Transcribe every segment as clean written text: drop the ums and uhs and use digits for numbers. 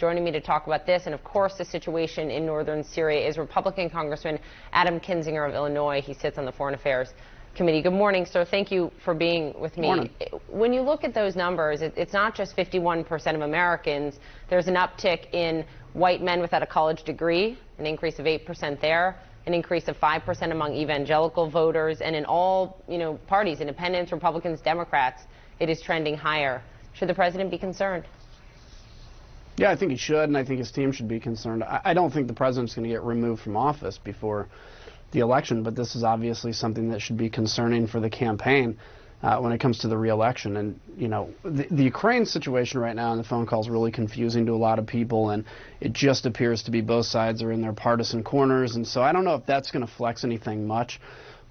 Joining me to talk about this and, of course, the situation in northern Syria is Republican Congressman Adam Kinzinger of Illinois. He sits on the Foreign Affairs Committee. Good morning, sir. Thank you for being with me. Morning. When you look at those numbers, it's not just 51% of Americans. There's an uptick in white men without a college degree, an increase of 8% there, an increase of 5% among evangelical voters, and in all parties, independents, Republicans, Democrats, it is trending higher. Should the president be concerned? Yeah, I think he should, and I think his team should be concerned. I don't think the president's going to get removed from office before the election, but this is obviously something that should be concerning for the campaign when it comes to the re-election. And, the Ukraine situation right now on the phone call is really confusing to a lot of people, and it just appears to be both sides are in their partisan corners. And so I don't know if that's going to flex anything much.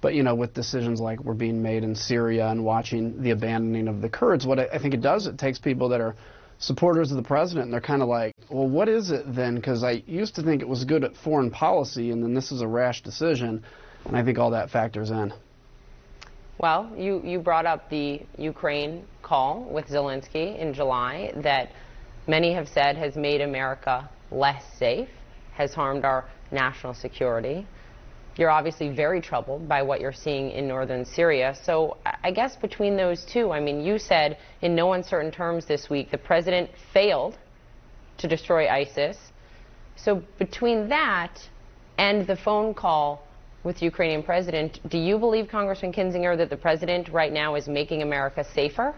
But, with decisions like were being made in Syria and watching the abandoning of the Kurds, what I think it does, it takes people that are supporters of the president, and they're kind of like, well, what is it then? Because I used to think it was good at foreign policy, and then this is a rash decision, and I think all that factors in. Well, you brought up the Ukraine call with Zelensky in July that many have said has made America less safe, has harmed our national security. You're obviously very troubled by what you're seeing in northern Syria. So I guess between those two, you said in no uncertain terms this week the president failed to destroy ISIS. So between that and the phone call with the Ukrainian president, do you believe, Congressman Kinzinger, that the president right now is making America safer?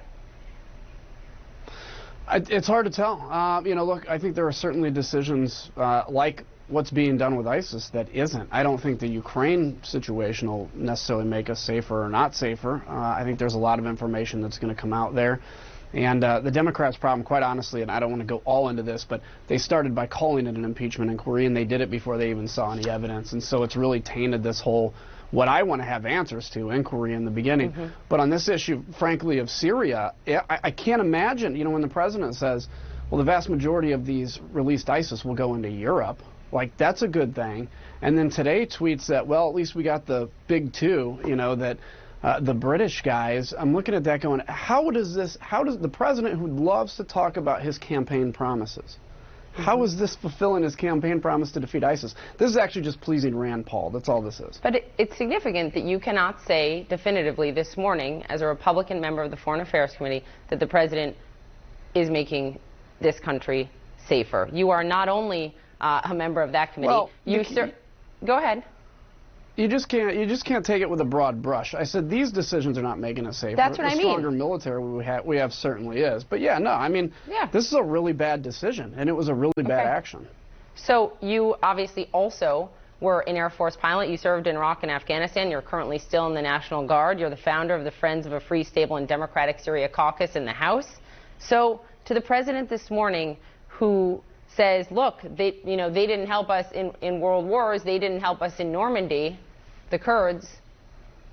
It's hard to tell. Look, I think there are certainly decisions like what's being done with ISIS that isn't. I don't think the Ukraine situation will necessarily make us safer or not safer. I think there's a lot of information that's going to come out there. And the Democrats' problem, quite honestly, and I don't want to go all into this, but they started by calling it an impeachment inquiry, and they did it before they even saw any evidence. And so it's really tainted this whole, what I want to have answers to, inquiry in the beginning. Mm-hmm. But on this issue, frankly, of Syria, I can't imagine, when the president says, well, the vast majority of these released ISIS will go into Europe. Like, that's a good thing. And then today tweets that, well, at least we got the big two, that the British guys. I'm looking at that going, how does the president who loves to talk about his campaign promises, how is this fulfilling his campaign promise to defeat ISIS? This is actually just pleasing Rand Paul. That's all this is. But it's significant that you cannot say definitively this morning, as a Republican member of the Foreign Affairs Committee, that the president is making this country safer. You are not only a member of that committee. Well, go ahead. You just can't take it with a broad brush. I said these decisions are not making us safer. That's what I mean. The stronger military we have certainly is. But this is a really bad decision, and it was a really bad action. So you obviously also were an Air Force pilot. You served in Iraq and Afghanistan. You're currently still in the National Guard. You're the founder of the Friends of a Free, Stable, and Democratic Syria caucus in the House. So to the president this morning, who says, look, they didn't help us in world wars, they didn't help us in Normandy, the Kurds,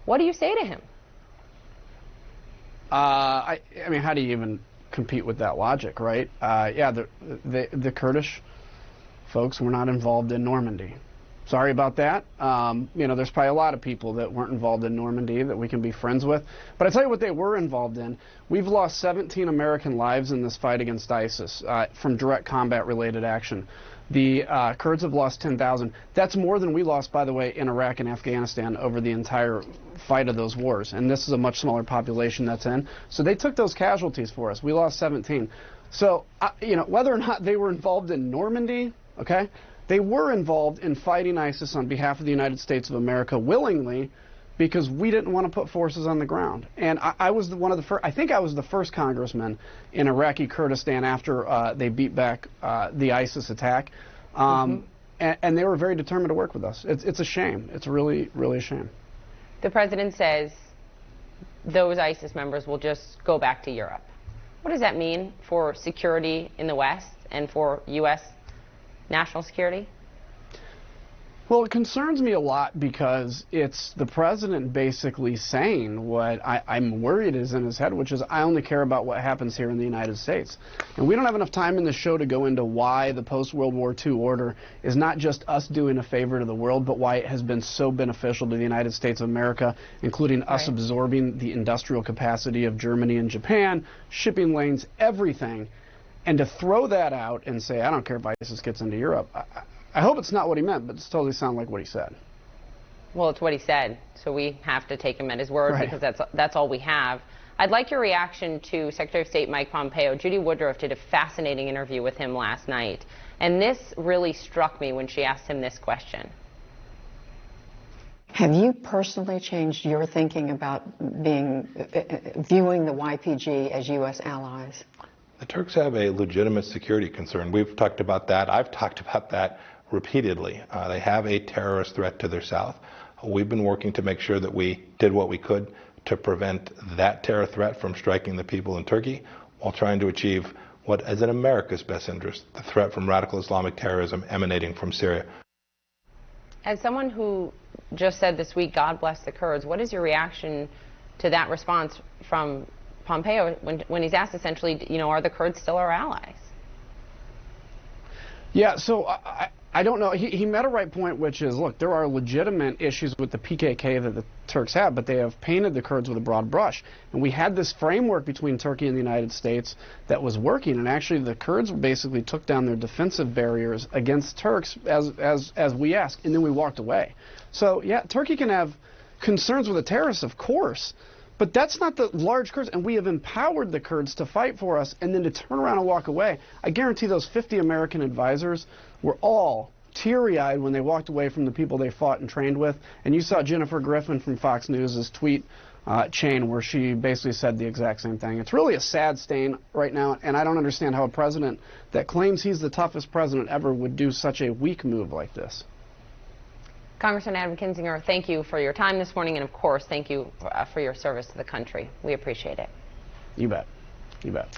what do you say to him? How do you even compete with that logic, right? The Kurdish folks were not involved in Normandy. Sorry about that. There's probably a lot of people that weren't involved in Normandy that we can be friends with. But I tell you what they were involved in. We've lost 17 American lives in this fight against ISIS from direct combat-related action. The Kurds have lost 10,000. That's more than we lost, by the way, in Iraq and Afghanistan over the entire fight of those wars. And this is a much smaller population that's in. So they took those casualties for us. We lost 17. So, whether or not they were involved in Normandy, okay, they were involved in fighting ISIS on behalf of the United States of America willingly because we didn't want to put forces on the ground. And I was one of the first, I think I was the first congressman in Iraqi Kurdistan after they beat back the ISIS attack. And they were very determined to work with us. It's a shame. It's really, really a shame. The president says those ISIS members will just go back to Europe. What does that mean for security in the West and for U.S. national security? Well, it concerns me a lot because it's the president basically saying what I'm worried is in his head, which is I only care about what happens here in the United States. And we don't have enough time in the show to go into why the post-World War II order is not just us doing a favor to the world, but why it has been so beneficial to the United States of America, including us absorbing the industrial capacity of Germany and Japan, shipping lanes, everything. And to throw that out and say, I don't care if ISIS gets into Europe, I hope it's not what he meant, but it's totally sound like what he said. Well, it's what he said, so we have to take him at his word, Right. because that's all we have. I'd like your reaction to Secretary of State Mike Pompeo. Judy Woodruff did a fascinating interview with him last night, and this really struck me when she asked him this question. Have you personally changed your thinking about viewing the YPG as U.S. allies? The Turks have a legitimate security concern. We've talked about that. I've talked about that repeatedly. They have a terrorist threat to their south. We've been working to make sure that we did what we could to prevent that terror threat from striking the people in Turkey, while trying to achieve what is in America's best interest, the threat from radical Islamic terrorism emanating from Syria. As someone who just said this week, God bless the Kurds, what is your reaction to that response from Pompeo when he's asked essentially, are the Kurds still our allies? Yeah, so I don't know. He met a right point, which is, look, there are legitimate issues with the PKK that the Turks have, but they have painted the Kurds with a broad brush. And we had this framework between Turkey and the United States that was working, and actually the Kurds basically took down their defensive barriers against Turks as we asked, and then we walked away. So, yeah, Turkey can have concerns with the terrorists, of course, but that's not the large Kurds, and we have empowered the Kurds to fight for us, and then to turn around and walk away. I guarantee those 50 American advisors were all teary-eyed when they walked away from the people they fought and trained with. And you saw Jennifer Griffin from Fox News' tweet chain where she basically said the exact same thing. It's really a sad stain right now, and I don't understand how a president that claims he's the toughest president ever would do such a weak move like this. Congressman Adam Kinzinger, thank you for your time this morning, and of course, thank you for your service to the country. We appreciate it. You bet. You bet.